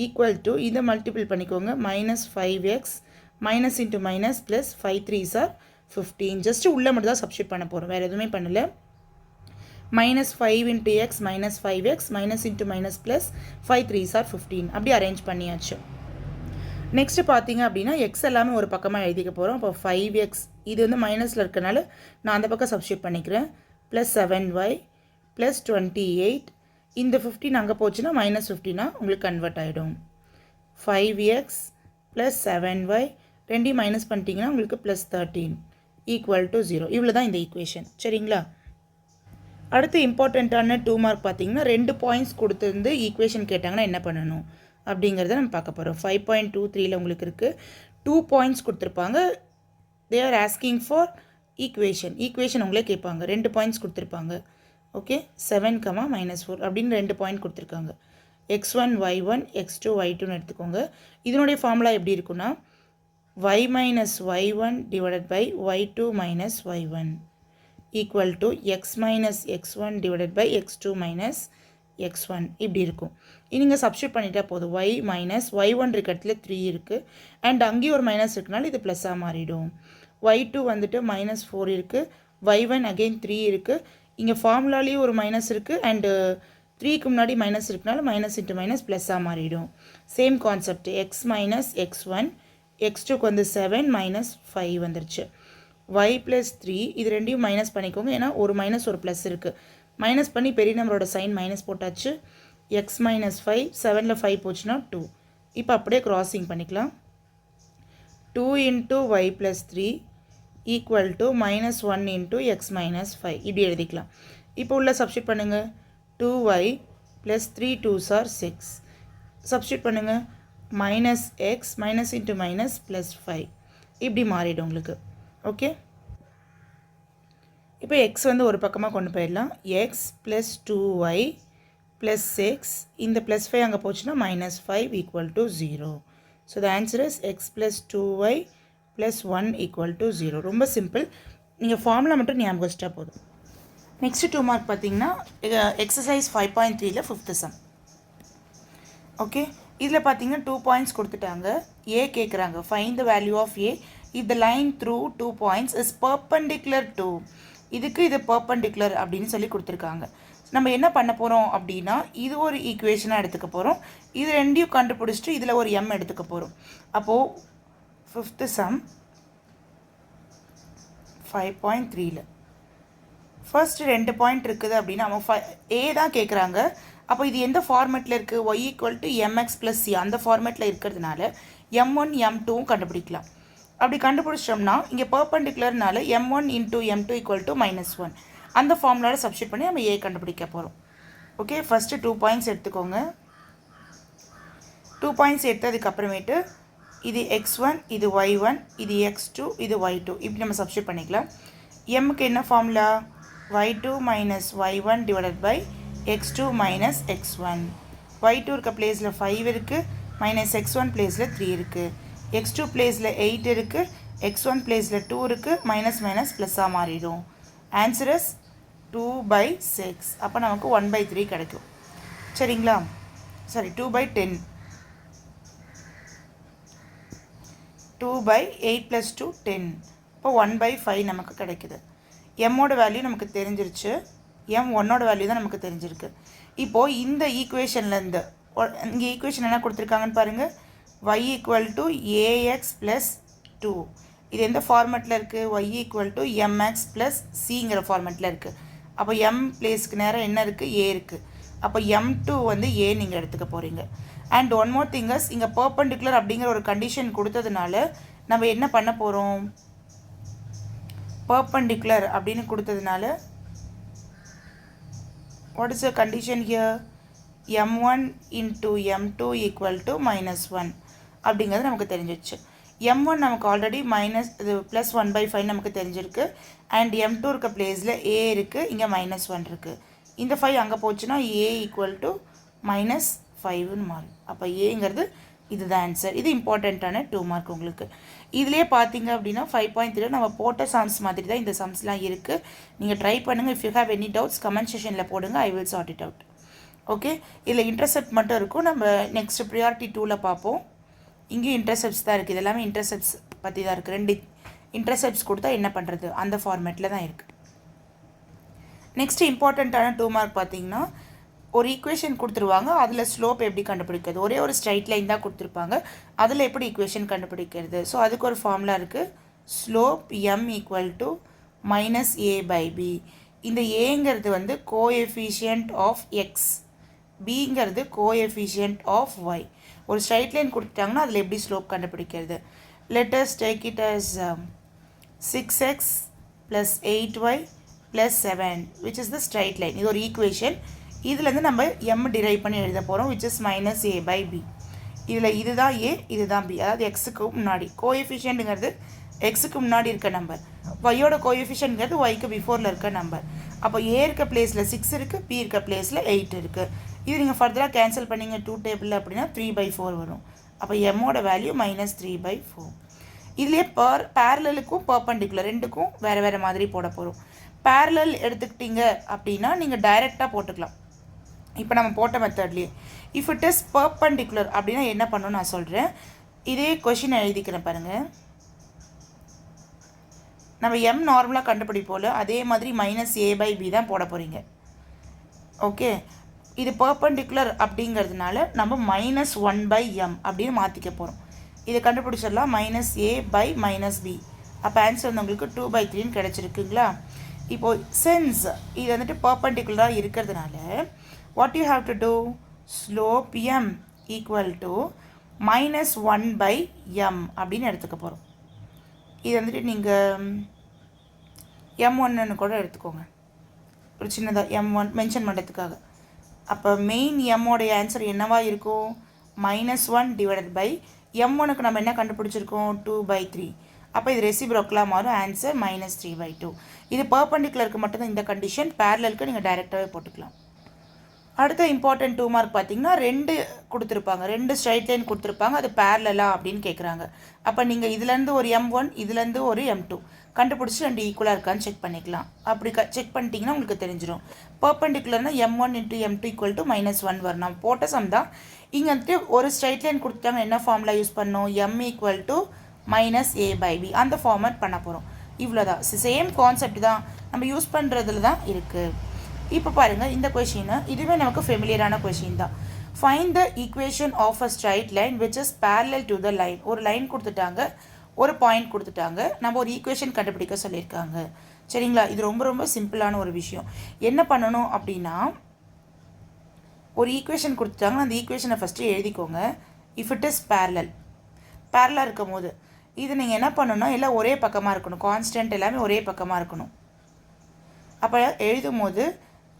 equal to இதை மல்டிபிள் பண்ணிக்கோங்க minus 5x minus into minus plus 5 3s are 15. Just உள்ளே மட்டும் தான் சப்ஸ்டியூட் பண்ண போகிறோம், வேறு எதுவுமே பண்ணலை. Minus 5 into x minus 5x minus into minus plus 5 3s are 15. அப்படி அரேஞ்ச் பண்ணியாச்சு. நெக்ஸ்ட்டு பார்த்தீங்க அப்படின்னா எக்ஸ் எல்லாமே ஒரு பக்கமாக எழுதிக்க போகிறோம். அப்போ 5x இது வந்து மைனஸில் இருக்கனால நான் அந்த பக்கம் சப்ஸ்டியூட் பண்ணிக்கிறேன். ப்ளஸ் 7y ப்ளஸ் 28 இந்த 15 அங்கே போச்சுன்னா மைனஸ் 15 உங்களுக்கு கன்வெர்ட் ஆகிடும். 5x ப்ளஸ் 7y ரெண்டையும் மைனஸ் பண்ணிட்டீங்கன்னா உங்களுக்கு ப்ளஸ் 13 ஈக்குவல் டு 0. இவ்வளோ தான் இந்த ஈக்குவேஷன். சரிங்களா? அடுத்து இம்பார்ட்டண்ட்டான 2 மார்க் பார்த்தீங்கன்னா 2 பாயிண்ட்ஸ் கொடுத்துருந்து ஈக்குவேஷன் கேட்டாங்கன்னா என்ன பண்ணணும் அப்படிங்கிறத நம்ம பார்க்க போகிறோம். 5.23ல் உங்களுக்கு இருக்குது 2 பாயிண்ட்ஸ் கொடுத்துருப்பாங்க. They are asking for equation உங்களே கேட்பாங்க. 2 பாயிண்ட்ஸ் கொடுத்துருப்பாங்க. ஓகே, 7, -4 அப்படின்னு 2 பாயிண்ட் கொடுத்துருக்காங்க. x1 y1 x2 y2ன்னு எடுத்துக்கோங்க. இதனுடைய ஃபார்முலா எப்படி இருக்குன்னா y minus y1 divided by y2 minus y1 equal to x minus x1 divided by x2 minus x1 இப்படி இருக்கும். நீங்கள் சப்ஸ்டியூட் பண்ணிட்டா போதும். y minus y1 இருக்க இடத்துல 3 இருக்குது அண்ட் அங்கேயும் ஒரு மைனஸ் இருக்குனால இது ப்ளஸ்ஸாக மாறிடும். y2 வந்துட்டு -4 இருக்குது, y1 அகெயின் 3 இருக்குது. இங்கே ஃபார்முலாலேயும் ஒரு மைனஸ் இருக்குது அண்டு 3க்கு முன்னாடி மைனஸ் இருக்குனால மைனஸ் இன்ட்டு மைனஸ் ப்ளஸ்ஸாக மாறிடும். Same concept x minus x1 x2க்கு வந்து 7 மைனஸ் 5 வந்துருச்சு. y ப்ளஸ் 3 இது ரெண்டையும் மைனஸ் பண்ணிக்கோங்க, ஏன்னா ஒரு மைனஸ் ஒரு ப்ளஸ் இருக்குது. மைனஸ் பண்ணி பெரிய நம்பரோட சைன் மைனஸ் போட்டாச்சு. x மைனஸ் 5 7ல் 5 போச்சுன்னா 2. இப்போ அப்படியே க்ராசிங் பண்ணிக்கலாம். 2 into y plus 3 equal to -1 into x minus 5 இப்படி எழுதிக்கலாம். இப்போ உள்ள சப்ஸ்டியூட் பண்ணுங்கள். 2y ப்ளஸ் 3 2s are 6 சப்ஸ்டியூட் பண்ணுங்கள். Minus x minus into minus plus 5 இப்படி மாறிடும் உங்களுக்கு. ஓகே, இப்போ எக்ஸ் வந்து ஒரு பக்கமாக கொண்டு போயிடலாம். எக்ஸ் ப்ளஸ் 2y ப்ளஸ் 6 இந்த ப்ளஸ் 5 அங்கே போச்சுன்னா -5 equal to 0. So the answer is x plus 2y plus 1 equal to 0. ரொம்ப சிம்பிள், நீங்கள் ஃபார்முலா மட்டும் ஞாபகம் வச்சிட்டா போதும். நெக்ஸ்ட் 2 மார்க் பார்த்தீங்கன்னா எக்ஸசைஸ் 5.3ல் 5th சம். ஓகே, இதில் பார்த்தீங்கன்னா 2 பாயிண்ட்ஸ் கொடுத்துட்டாங்க. ஏ கேட்குறாங்க, find the value of a if the line through 2 points இஸ் பர்பண்டிகுலர் டு. இதுக்கு இது பர்பண்டிகுலர் அப்படின்னு சொல்லி கொடுத்துருக்காங்க. நம்ம என்ன பண்ண போகிறோம் அப்படின்னா இது ஒரு ஈக்குவேஷனாக எடுத்துக்க போகிறோம். இது ரெண்டையும் கண்டுபிடிச்சிட்டு இதில் ஒரு எம் எடுத்துக்க போகிறோம். அப்போது 5th சம் 5.3ல் ஃபர்ஸ்ட் 2 பாயிண்ட் இருக்குது அப்படின்னா அவங்க ஏ தான் கேட்குறாங்க. அப்போ இது எந்த ஃபார்மேட்டில் இருக்குது? y = mx + c அந்த ஃபார்மேட்டில் இருக்கிறதுனால m1 m2 கண்டுபிடிக்கலாம். அப்படி கண்டுபிடிச்சோம்னா இங்கே பர்பண்டிகுலர்னால m1 × m2 = -1 அந்த ஃபார்முலாவில் சப்ஸ்டியூட் பண்ணி நம்ம ஏ கண்டுபிடிக்க போகிறோம். ஓகே, ஃபஸ்ட்டு 2 பாயிண்ட்ஸ் எடுத்துக்கோங்க. 2 பாயிண்ட்ஸ் எடுத்ததுக்கப்புறமேட்டு இது x1 இது y1 இது x2 இது y2 இப்படி நம்ம சப்ஸ்டியூட் பண்ணிக்கலாம். mக்கு என்ன formula? y2 - y1 / x2 - x1. y2 இருக்க பிளேஸில் 5 இருக்குது, -x1 பிளேஸில் 3 இருக்குது, x2 பிளேஸில் 8 இருக்குது, x1 பிளேஸில் 2 இருக்குது, மைனஸ் ப்ளஸ்ஸாக மாறிடும். Answer is 2/6. அப்போ நமக்கு 1/3 கிடைக்கும். சரிங்களா? சாரி 2/10. 2/8 + 2 10. இப்போ 1/5 நமக்கு கிடைக்குது. எம்மோட வேல்யூ நமக்கு தெரிஞ்சிருச்சு, m1ஓட வேல்யூ தான் நமக்கு தெரிஞ்சிருக்கு. இப்போது இந்த ஈக்குவேஷன்லேருந்து இங்கே ஈக்குவேஷன் என்ன கொடுத்துருக்காங்கன்னு பாருங்கள். y = ax + 2. இது எந்த ஃபார்மேட்டில் இருக்குது? y = mx + cங்கிற ஃபார்மேட்டில் இருக்குது. அப்போ m பிளேஸ்க்கு நேரம் என்ன இருக்குது? a இருக்குது. அப்போ m2 வந்து a நீங்கள் எடுத்துக்க போகிறீங்க. அண்ட் ஒன் மோர் திங்கஸ், இங்கே பர்பண்டிகுலர் அப்படிங்கிற ஒரு கண்டிஷன் கொடுத்ததுனால நம்ம என்ன பண்ண போகிறோம்? பர்பண்டிகுலர் அப்படின்னு கொடுத்ததுனால what is the condition here? m1 × m2 = -1 அப்படிங்கிறது நமக்கு தெரிஞ்சிச்சு. m1 நமக்கு ஆல்ரெடி இது +1/5 நமக்கு தெரிஞ்சிருக்கு. அண்ட் m2 இருக்க பிளேஸில் a இருக்குது, இங்கே -1 இருக்குது. இந்த 5 அங்கே போச்சுன்னா a = -5ன்னு மாறும். அப்போ ஏங்கிறது இதுதான் ஆன்சர். இது இம்பார்ட்டண்ட்டான 2 மார்க் உங்களுக்கு. இதிலே பார்த்தீங்க அப்படின்னா 5.3 நம்ம போட்ட சம்ஸ் மாதிரி தான் இந்த சம்ஸ்லாம் இருக்குது. நீங்கள் ட்ரை பண்ணுங்கள். If you have any doubts comment செஷனில் போடுங்க. I will sort it out. Okay, இதில் இன்டர்செப்ட் மட்டும் இருக்கும். நம்ம நெக்ஸ்ட் ப்ரியாரிட்டி 2ல் பார்ப்போம். இங்கேயும் இன்டர்செப்ட்ஸ் தான் இருக்குது. எல்லாமே இன்டர்செப்ட்ஸ் பற்றி தான் இருக்குது. 2 இன்டர்செப்ட்ஸ் கொடுத்தா என்ன பண்ணுறது, அந்த ஃபார்மேட்டில் தான் இருக்குது. நெக்ஸ்ட் இம்பார்ட்டண்ட்டான 2 மார்க் பார்த்தீங்கன்னா, ஒரு ஈக்குவேஷன் கொடுத்துருவாங்க, அதில் ஸ்லோப் எப்படி கண்டுபிடிக்கிறது. ஒரே ஒரு ஸ்ட்ரைட் லைன் தான் கொடுத்துருப்பாங்க, அதில் எப்படி ஈக்குவேஷன் கண்டுபிடிக்கிறது. ஸோ அதுக்கு ஒரு ஃபார்முலா இருக்குது. Slope m equal to minus a by b. இந்த ஏங்கிறது வந்து கோஎஃபிஷியன்ட் ஆஃப் எக்ஸ், பிங்கிறது கோஎஃபிஷியன்ட் ஆஃப் ஒய். ஒரு ஸ்ட்ரைட் லைன் கொடுத்துட்டாங்கன்னா அதில் எப்படி ஸ்லோப் கண்டுபிடிக்கிறது. Let us take it as 6x plus 8y plus 7 which is the straight line. இது ஒரு ஈக்குவேஷன். இதுலேருந்து நம்ம m டிரைவ் பண்ணி எழுத போகிறோம், which is minus a by b. இதில் இதுதான் ஏ, இதுதான் பி, அதாவது எக்ஸுக்கு முன்னாடி. கோஎஃபிஷியன்ட்டுங்கிறது எக்ஸுக்கு முன்னாடி இருக்க நம்பர், ஒய்யோட கோஎஃபிஷியன்ட்ங்கிறது ஒய்க்கு பிஃபோரில் இருக்க நம்பர். அப்போ ஏ இருக்க பிளேஸில் 6 இருக்குது, பி இருக்க பிளேஸில் 8 இருக்குது. இது நீங்கள் ஃபர்தராக கேன்சல் பண்ணிங்க 2 டேபிளில் அப்படின்னா 3/4 வரும். அப்போ எம்மோட வேல்யூ மைனஸ் 3/4. இதுலேயே பேரலலுக்கும் பர்பண்டிகுலர் ரெண்டுக்கும் வேறு வேறு மாதிரி போட போகிறோம். பேரலல் எடுத்துக்கிட்டீங்க அப்படின்னா நீங்கள் டைரெக்டாக போட்டுக்கலாம். இப்போ நம்ம போட்ட மெத்தட்லேயே இஃப் இட் இஸ் பர்பண்டிகுலர் அப்படின்னா என்ன பண்ணணும்னு நான் சொல்கிறேன். இதே கொஷின் எழுதிக்கிறேன் பாருங்கள். நம்ம எம் நார்மலாக கண்டுபிடிப்போல அதே மாதிரி மைனஸ் ஏ பை பி தான் போட போகிறீங்க. ஓகே, இது பர்பண்டிகுலர் அப்படிங்கிறதுனால நம்ம மைனஸ் 1/m அப்படின்னு மாற்றிக்க போகிறோம். இதை கண்டுபிடிச்சிடலாம். Minus a by minus b. அப்போ ஆன்சர் வந்து உங்களுக்கு 2/3ன்னு கிடச்சிருக்குங்களா. இப்போது சென்ஸ் இது வந்துட்டு பர்பண்டிகுலராக இருக்கிறதுனால what you have to do, slope m equal to minus 1/m அப்படின்னு எடுத்துக்க போகிறோம். இது வந்துட்டு நீங்கள் m1ன்னு கூட எடுத்துக்கோங்க, ஒரு சின்னதாக m1 மென்ஷன் பண்ணுறதுக்காக. அப்போ மெயின் எம்மோடைய ஆன்சர் என்னவாக இருக்கும், -1 டிவைடட் பை m1க்கு நம்ம என்ன கண்டுபிடிச்சிருக்கோம் 2/3. அப்போ இது ரெசிப்ரோக்கலாக மாறும், ஆன்சர் -3/2. இது பர்பண்டிகுலருக்கு மட்டும்தான் இந்த கண்டிஷன், பேரலலுக்கு நீங்கள் டைரெக்டாகவே போட்டுக்கலாம். அடுத்த இம்பார்ட்டன்ட் 2 மார்க் பார்த்தீங்கன்னா 2 கொடுத்துருப்பாங்க, 2 ஸ்ட்ரைட் லைன் கொடுத்துருப்பாங்க, அது பேரலலா அப்படின்னு கேட்குறாங்க. அப்போ நீங்கள் இதுலேருந்து ஒரு m1 இதுலேருந்து ஒரு m2 கண்டுபிடிச்சி 2 ஈக்குவலாக இருக்கான்னு செக் பண்ணிக்கலாம். அப்படி செக் பண்ணிட்டீங்கன்னா உங்களுக்கு தெரிஞ்சிடும். பர்பண்டிகுலர்னா m1 × m2 ஈக்குவல் டு -1 வரணும். போட்ட சம் தான். இங்கே வந்துட்டு ஒரு ஸ்ட்ரைட் லைன் கொடுத்துட்டாங்க, என்ன ஃபார்முலா யூஸ் பண்ணோம், m equal to minus a by b, அந்த ஃபார்மேட் பண்ண போகிறோம். இவ்வளோதான், சேம் கான்செப்ட் தான், நம்ம யூஸ் பண்ணுறதுல தான் இருக்குது. இப்போ பாருங்கள் இந்த கொஷின், இதுவே நமக்கு ஃபெமிலியரான கொஷின் தான். Find the equation of a straight line which is parallel to the line. ஒரு லைன் கொடுத்துட்டாங்க, ஒரு பாயிண்ட் கொடுத்துட்டாங்க, நம்ம ஒரு ஈக்குவேஷன் கண்டுபிடிக்க சொல்லியிருக்காங்க. சரிங்களா, இது ரொம்ப ரொம்ப சிம்பிளான ஒரு விஷயம். என்ன பண்ணணும் அப்படின்னா, ஒரு ஈக்குவேஷன் கொடுத்துட்டாங்க, அந்த ஈக்குவேஷனை ஃபஸ்ட்டு எழுதிக்கோங்க. இஃப் இட் இஸ் பேரலாக இருக்கும் போது இது நீங்கள் என்ன பண்ணணும்னா எல்லாம் ஒரே பக்கமாக இருக்கணும், கான்ஸ்டன்ட் எல்லாமே ஒரே பக்கமாக இருக்கணும். அப்போ எழுதும் போது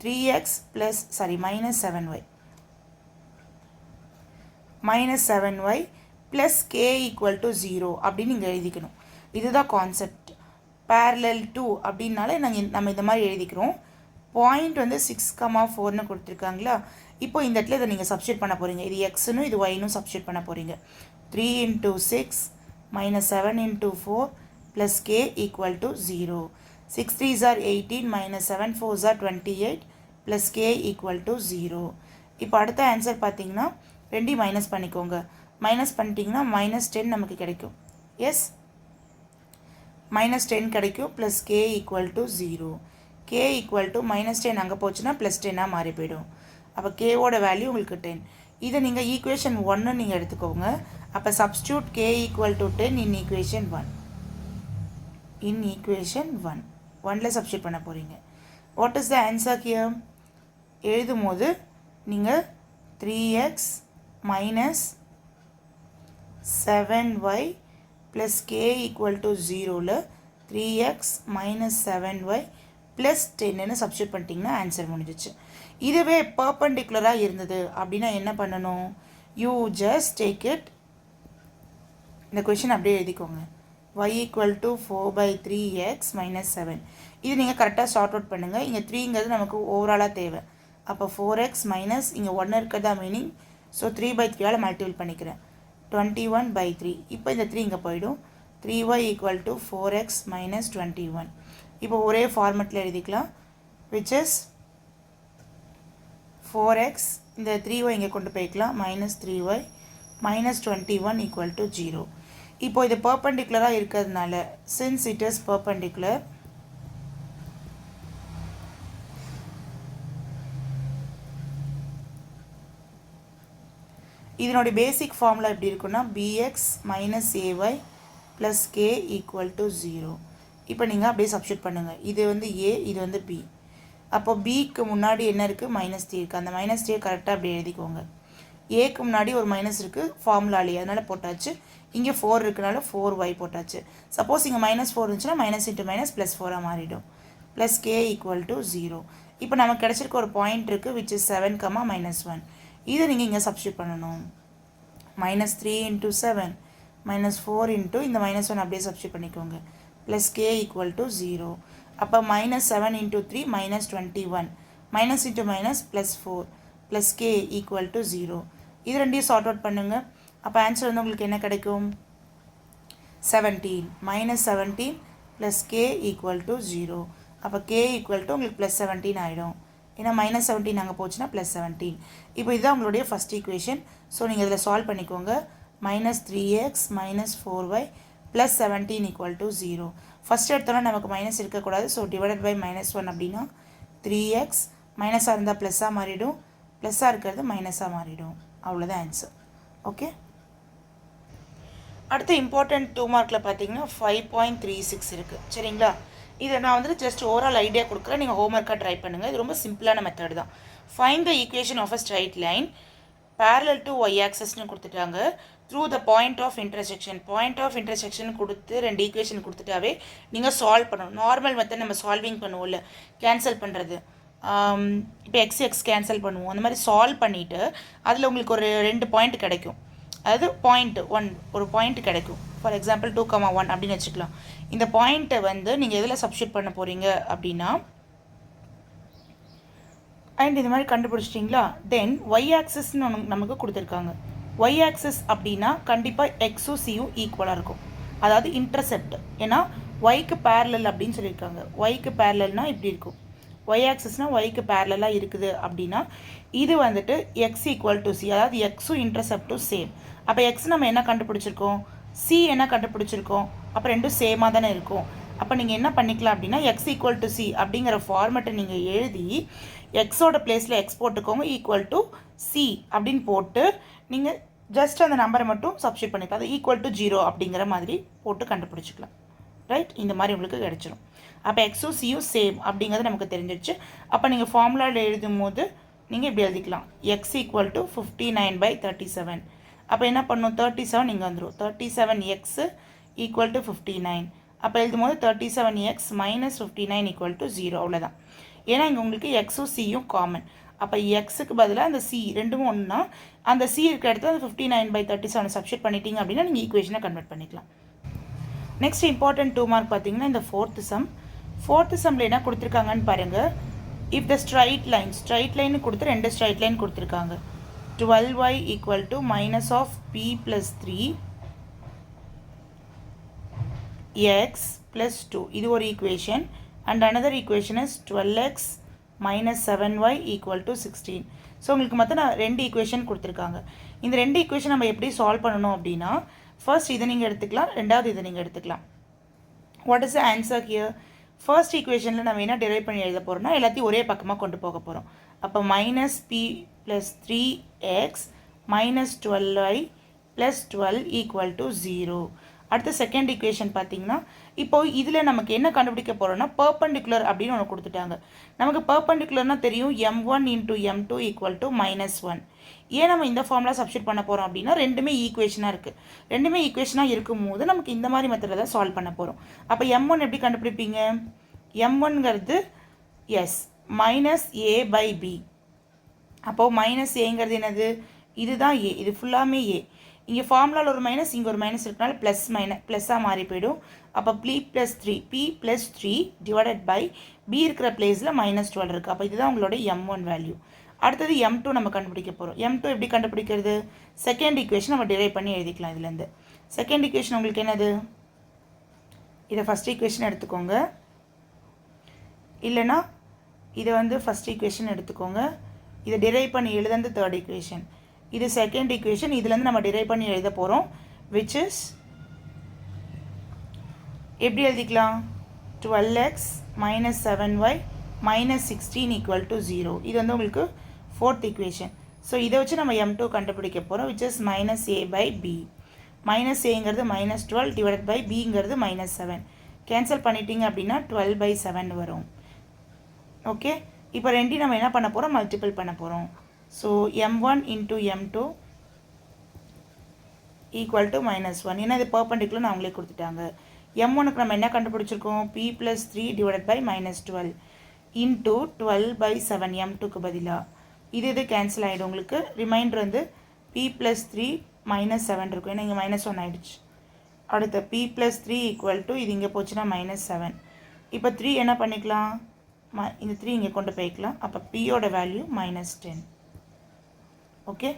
3x plus -7y plus k equal to 0 அப்படின்னு நீங்கள் எழுதிக்கணும். இதுதான் கான்செப்ட். பேரலல் 2 அப்படின்னாலே நம்ம இந்த மாதிரி எழுதிக்கிறோம். பாயிண்ட் வந்து 6,4ன்னு கொடுத்துருக்காங்களா. இப்போ இந்த இடத்துல இதை நீங்கள் சப்ஸ்டியூட் பண்ண போகிறீங்க. இது எக்ஸ்னும் இது ஒய்னும் சப்ஸ்டியூட் பண்ண போகிறீங்க. 3 × 6 -7 × 4 plus k equal to 0. 6 3s are 18 -7 4s are 28 plus k equal to 0. இப்போ அடுத்த ஆன்சர் பார்த்தீங்கன்னா 2 மைனஸ் பண்ணிக்கோங்க. மைனஸ் பண்ணிட்டீங்கன்னா -10 நமக்கு கிடைக்கும். எஸ், -10 கிடைக்கும் plus k equal to 0. k equal to -10 அங்கே போச்சுன்னா +10 மாறி போயிடும். அப்போ கேவோட வேல்யூ உங்களுக்கு 10. இதை நீங்கள் ஈக்குவேஷன் 1 நீங்கள் எடுத்துக்கோங்க. அப்போ substitute k equal to 10 in equation 1. In equation 1ல் சப்ஸ்டியூட் பண்ண போகிறீங்க. What is the answer here? எழுதும் போது நீங்கள் 3x minus 7y plus k equal to 0ல் 3x மைனஸ் 7y ப்ளஸ் 10ன்னு சப்ஸ்டியூட் பண்ணிட்டீங்கன்னா ஆன்சர் முடிஞ்சிச்சு. இதுவே பர்பண்டிகுலராக இருந்தது அப்படின்னா என்ன பண்ணணும், யூ ஜஸ்ட் டேக் இட், இந்த கொஷின் அப்படியே எழுதிக்கோங்க. y equal to 4/3x minus 7. இது நீங்கள் கரெக்டாக சார்ட் அவுட் பண்ணுங்கள். இங்கே 3ங்கிறது நமக்கு ஓவராலாக தேவை. அப்போ 4x மைனஸ் இங்கே 1 இருக்கிறதா மீனிங், ஸோ 3/3ஆல் மல்டிபிள் பண்ணிக்கிறேன், 21/3. இப்போ இந்த 3 இங்கே போயிடும். 3y equal to 4x minus 21. இப்போ ஒரே ஃபார்மெட்டில் எழுதிக்கலாம், விச் இஸ் 4x இந்த 3y இங்கே கொண்டு போய்க்கலாம் minus 3y minus 21 equal to 0. இப்போ இது perpendicular இருக்கிறதுனால since it is perpendicular இதனுடைய பேசிக் ஃபார்முலா எப்படி இருக்குன்னா bx minus ay plus k equal to 0. இப்போ நீங்கள் அப்படியே சப்ஸ்டியூட் பண்ணுங்கள். இது வந்து a, இது வந்து b. அப்போ bக்கு முன்னாடி என்ன இருக்குது மைனஸ் த்ரீ இருக்குது. அந்த மைனஸ் த்ரீயை கரெக்டாக அப்படி எழுதிக்கோங்க. ஏக்கு முன்னாடி ஒரு மைனஸ் இருக்குது ஃபார்முலாலேயே, அதனால் போட்டாச்சு. இங்கே 4 இருக்குனால 4y போட்டாச்சு. சப்போஸ் இங்கே மைனஸ் 4 இருந்துச்சுன்னா மைனஸ் இன்ட்டு மைனஸ் ப்ளஸ் 4ஆக மாறிடும். Plus K equal to 0. இப்போ நமக்கு கிடச்சிருக்க ஒரு பாயிண்ட் இருக்குது விச் இஸ் 7, -1. இதை நீங்கள் இங்கே சப்ஸ்டியூட் பண்ணணும். -3 × 7 -4 இன்ட்டு இந்த -1 அப்படியே சப்ஸ்டியூட் பண்ணிக்கோங்க. Plus K equal to 0. அப்போ -7 × 3 -21. Minus into minus plus 4 plus K equal to 0. இது ரெண்டையும் சார்ட் அவுட் பண்ணுங்கள். அப்போ ஆன்சர் வந்து உங்களுக்கு என்ன கிடைக்கும்? 17. -17 ப்ளஸ் கே ஈக்குவல் டு 0. அப்போ கே ஈக்குவல் டு உங்களுக்கு ப்ளஸ் 17 ஆகிடும். ஏன்னா -17 அங்கே போச்சுன்னா ப்ளஸ் 17. இப்போ இதுதான் உங்களுடைய ஃபஸ்ட் ஈக்குவேஷன். ஸோ நீங்கள் இதில் சால்வ் பண்ணிக்கோங்க. -3x -4y plus 17 equal to 0. First எடுத்தோன்னா நமக்கு மைனஸ் இருக்கக்கூடாது. ஸோ டிவைடட் பை -1 அப்படின்னா 3x மைனஸாக இருந்தால் ப்ளஸ்ஸாக மாறிடும், ப்ளஸ்ஸாக இருக்கிறது மைனஸாக மாறிடும். அவ்வளோதான் ஆன்சர். ஓகே, அடுத்து இம்பார்ட்டன்ட் 2 மார்க்கில் பார்த்தீங்கன்னா 5.36 இருக்குது. சரிங்களா? இதை நான் வந்துட்டு ஜஸ்ட் ஓவரால் ஐடியா கொடுக்குறேன், நீங்கள் ஹோம்ஒர்க்காக ட்ரை பண்ணுங்கள். இது ரொம்ப சிம்பிளான மெத்தட் தான். Find the equation of a straight line parallel to y axisனு கொடுத்துட்டாங்க through the point of intersection. Point of intersection கொடுத்து ரெண்டு ஈக்குவேஷன் கொடுத்துட்டாவே நீங்கள் சால்வ் பண்ணணும். நார்மல் மெத்தட் நம்ம சால்விங் பண்ணுவோம்ல, கேன்சல் பண்ணுறது. இப்போ எக்ஸ் கேன்சல் பண்ணுவோம். அந்த மாதிரி சால்வ் பண்ணிவிட்டு அதில் உங்களுக்கு ஒரு 2 பாயிண்ட் கிடைக்கும். அதாவது பாயிண்ட் 1 ஒரு பாயிண்ட் கிடைக்கும். ஃபார் எக்ஸாம்பிள் 2,1 அப்படின்னு வச்சுக்கலாம். இந்த பாயிண்ட்டை வந்து நீங்கள் எதில் சப்ஸ்டியூட் பண்ண போகிறீங்க அப்படின்னா, அண்ட் இந்த மாதிரி கண்டுபிடிச்சிட்டிங்களா, தென் ஒய் ஆக்சிஸ்ன்னு நமக்கு கொடுத்துருக்காங்க. ஒய் ஆக்சிஸ் அப்படின்னா கண்டிப்பாக எக்ஸும் சியும் ஈக்குவலாக இருக்கும், அதாவது இன்டர்செப்ட். ஏன்னா ஒய்க்கு பேரலல் அப்படின்னு சொல்லியிருக்காங்க. ஒய்க்கு பேரலல்னா இப்படி இருக்கும். ஒய் ஆக்சிஸ்னால் ஒய்க்கு பேரலாக இருக்குது அப்படின்னா இது வந்துட்டு எக்ஸ் ஈக்குவல் டு சி, அதாவது எக்ஸும் இன்டர்செப்டும் சேம். அப்போ எக்ஸ் நம்ம என்ன கண்டுபிடிச்சிருக்கோம், சி என்ன கண்டுபிடிச்சிருக்கோம், அப்போ ரெண்டும் சேமாக தானே இருக்கும். அப்போ நீங்கள் என்ன பண்ணிக்கலாம் அப்படின்னா எக்ஸ் ஈக்குவல் டு சி அப்படிங்கிற ஃபார்மெட்டை நீங்கள் எழுதி எக்ஸோட பிளேஸில் எக்ஸ் போட்டுக்கோங்க, ஈக்குவல் டு சி அப்படின்னு போட்டு நீங்கள் ஜஸ்ட் அந்த நம்பரை மட்டும் சப்ஸ்டியூட் பண்ணிக்கலாம். அது ஈக்குவல் டு 0 அப்படிங்கிற மாதிரி போட்டு கண்டுபிடிச்சிக்கலாம். ரைட்? இந்த மாதிரி உங்களுக்கு கிடச்சிடும். அப்போ எக்ஸும் சியும் சேம் அப்படிங்கிறது நமக்கு தெரிஞ்சிடுச்சு. அப்போ நீங்கள் ஃபார்முலாவில் எழுதும் போது நீங்கள் இப்படி எழுதிக்கலாம், எக்ஸ் ஈக்குவல் டு 59/37. அப்போ என்ன பண்ணும், 37 இங்கே வந்துடும். 37x equal to 59. அப்போ எழுதும் போது 37x - 59 ஈக்குவல் டு 0. அவ்வளோதான். ஏன்னா இங்கே உங்களுக்கு எக்ஸும் சியும் காமன். அப்போ எக்ஸுக்கு பதிலாக அந்த சி ரெண்டும் ஒன்றுனா அந்த சி இருக்கிற இடத்துல அந்த 59/37 சப்ஸ்டியூட் பண்ணிட்டீங்க அப்படின்னா நீங்கள் ஈக்குவேஷனை கன்வெர்ட் பண்ணிக்கலாம். நெக்ஸ்ட் இம்பார்ட்டன்ட் 2 மார்க் பார்த்தீங்கன்னா இந்த ஃபோர்த்து சம்மில் என்ன கொடுத்துருக்காங்கன்னு பாருங்கள். இஃப் த ஸ்ட்ரைட் லைன் கொடுத்து 2 ஸ்ட்ரைட் லைன் கொடுத்துருக்காங்க. 12y equal to minus of p + 3x + 2. இது ஒரு equation. And another equation is 12x - 7y equal to 16. So உங்களுக்கு மொத்தம் 2 ஈக்குவேஷன் கொடுத்துருக்காங்க. இந்த 2 ஈக்குவேஷன் நம்ம எப்படி சால்வ் பண்ணணும் அப்படின்னா, ஃபர்ஸ்ட் இதை நீங்கள் எடுத்துக்கலாம், ரெண்டாவது இதை நீங்கள் எடுத்துக்கலாம். What is the answer here? First ஈக்குவேஷனில் நம்ம என்ன டெரைவ் பண்ணி எழுத போகிறோம்னா எல்லாத்தையும் ஒரே பக்கமாக கொண்டு போக போகிறோம். அப்போ -p + 3x - 12y + 12 equal to 0. அடுத்த செகண்ட் ஈக்குவேஷன் பார்த்தீங்கன்னா, இப்போது இதில் நமக்கு என்ன கண்டுபிடிக்க போகிறோம்னா பர்பண்டிகுலர் அப்படின்னு ஒன்று கொடுத்துட்டாங்க. நமக்கு பர்பண்டிகுலர்னால் தெரியும் m1 × m2 ஈக்குவல் டு -1. ஏன் நம்ம இந்த ஃபார்முலா சப்ஸ்டியூட் பண்ண போகிறோம் அப்படின்னா ரெண்டுமே ஈக்குவேஷனாக இருக்குது. ரெண்டுமே ஈக்குவேஷனாக இருக்கும்போது நமக்கு இந்த மாதிரி மெத்தடில் தான் சால்வ் பண்ண போகிறோம். அப்போ m1 எப்படி கண்டுபிடிப்பீங்க? m1ங்கிறது எஸ் -a/b. அப்போது -aங்கிறது என்னது? இதுதான் a, இது ஃபுல்லாமே a. இங்கே ஃபார்முலாவில் ஒரு மைனஸ், இங்கே ஒரு மைனஸ் இருக்கனால ப்ளஸ்ஸாக மாறி போயிடும். அப்போ p + 3 டிவைடட் பை b இருக்கிற பிளேஸில் -12 இருக்குது. அப்போ இதுதான் உங்களோட m1 வேல்யூ. அடுத்தது m2 நம்ம கண்டுபிடிக்க போகிறோம். m2 எப்படி கண்டுபிடிக்கிறது? செகண்ட் ஈக்குவேஷன் நம்ம டிரைவ் பண்ணி எழுதிக்கலாம். இதுலேருந்து செகண்ட் ஈக்குவேஷன் உங்களுக்கு என்னது? இதை ஃபஸ்ட் ஈக்குவேஷன் எடுத்துக்கோங்க, இல்லைனா இதை வந்து ஃபஸ்ட் ஈக்குவேஷன் எடுத்துக்கோங்க, இதை டிரைவ் பண்ணி எழுதுறது தேர்ட் ஈக்குவேஷன். இது செகண்ட் ஈக்குவேஷன். இதுலேருந்து நம்ம டிரைவ் பண்ணி எழுத போகிறோம். விச் இஸ் எப்படி எழுதிக்கலாம்? 12x minus 7y minus 16 equal to 0. இது வந்து உங்களுக்கு ஃபோர்த் ஈக்குவேஷன். ஸோ இதை வச்சு நம்ம m2 கண்டுபிடிக்க போகிறோம். Which is minus a by b. Minus ஏங்கிறது மைனஸ் 12 டிவைட் பை பிங்கிறது மைனஸ் 7. கேன்சல் பண்ணிட்டீங்க அப்படின்னா 12/7 வரும். ஓகே, இப்போ ரெண்டையும் நம்ம என்ன பண்ண போகிறோம்? மல்டிபிள் பண்ண போகிறோம். So m1 into m2 equal to minus 1. ஏன்னா இது பர்பண்டிகுலர் நான் அவங்களே கொடுத்துட்டாங்க. m1க்கு நம்ம என்ன கண்டுபிடிச்சிருக்கோம்? p + 3 divide by minus 12 into 12/7 m2க்கு பதிலாக. இது கேன்சல் ஆகிடும். உங்களுக்கு ரிமைண்டர் வந்து p + 3 மைனஸ் 7 இருக்கும். ஏன்னா இங்கே மைனஸ் 1 ஆகிடுச்சு. அடுத்து p + 3 ஈக்குவல் டு இது இங்கே போச்சுன்னா மைனஸ் 7. இப்போ 3 என்ன பண்ணிக்கலாம்? இந்த 3 இங்கே கொண்டு போய்க்கலாம். அப்போ பியோட வேல்யூ -10. ஓகே.